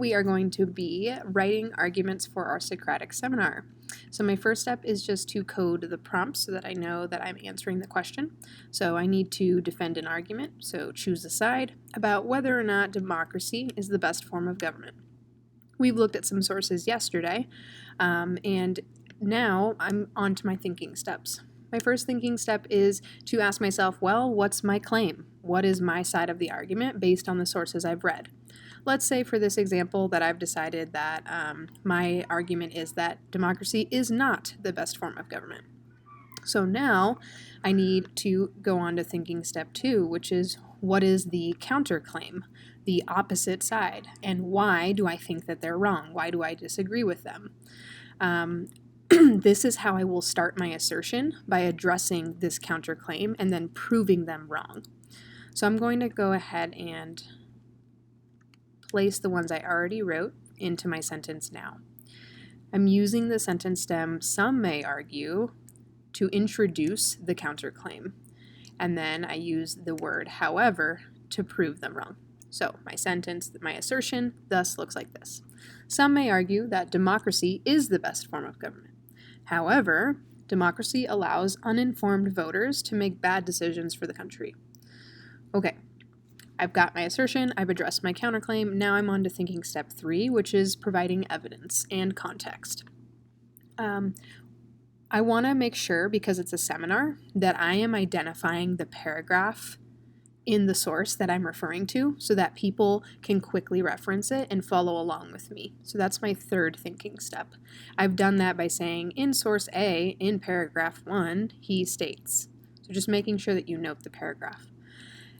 We are going to be writing arguments for our Socratic seminar. So my first step is just to code the prompt so that I know that I'm answering the question. So I need to defend an argument, so choose a side, about whether or not democracy is the best form of government. We've looked at some sources yesterday, and now I'm on to my thinking steps. My first thinking step is to ask myself, well, what's my claim? What is my side of the argument based on the sources I've read? Let's say for this example that I've decided that my argument is that democracy is not the best form of government. So now I need to go on to thinking step 2, which is what is the counterclaim, the opposite side, and why do I think that they're wrong? Why do I disagree with them? This is how I will start my assertion, by addressing this counterclaim and then proving them wrong. So I'm going to go ahead and place the ones I already wrote into my sentence now. I'm using the sentence stem, some may argue, to introduce the counterclaim, and then I use the word however to prove them wrong. So my sentence, my assertion, thus looks like this. Some may argue that democracy is the best form of government. However, democracy allows uninformed voters to make bad decisions for the country. Okay, I've got my assertion, I've addressed my counterclaim, now I'm on to thinking step 3, which is providing evidence and context. I want to make sure, because it's a seminar, that I am identifying the paragraph in the source that I'm referring to so that people can quickly reference it and follow along with me. So that's my third thinking step. I've done that by saying, in source A, in paragraph 1, he states. So just making sure that you note the paragraph.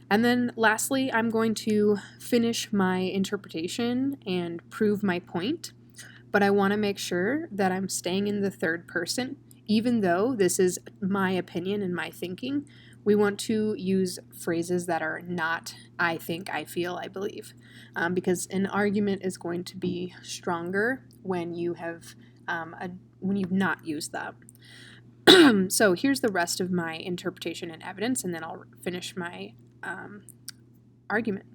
And then lastly, I'm going to finish my interpretation and prove my point, but I want to make sure that I'm staying in the third person. Even though this is my opinion and my thinking, we want to use phrases that are not I think, I feel, I believe, because an argument is going to be stronger when you have when you've not used that. So here's the rest of my interpretation and evidence, and then I'll finish my argument.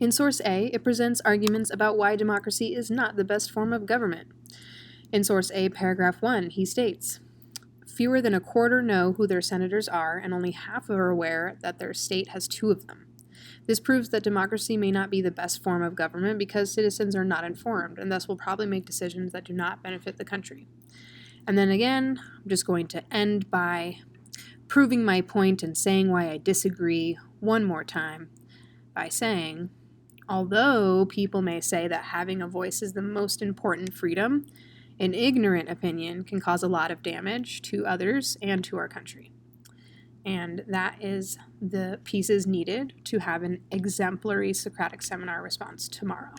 In source A, it presents arguments about why democracy is not the best form of government. In source A, paragraph 1, he states, fewer than a quarter know who their senators are, and only half are aware that their state has 2 of them. This proves that democracy may not be the best form of government because citizens are not informed, and thus will probably make decisions that do not benefit the country. And then again, I'm just going to end by proving my point and saying why I disagree one more time by saying, although people may say that having a voice is the most important freedom, an ignorant opinion can cause a lot of damage to others and to our country. And that is the pieces needed to have an exemplary Socratic seminar response tomorrow.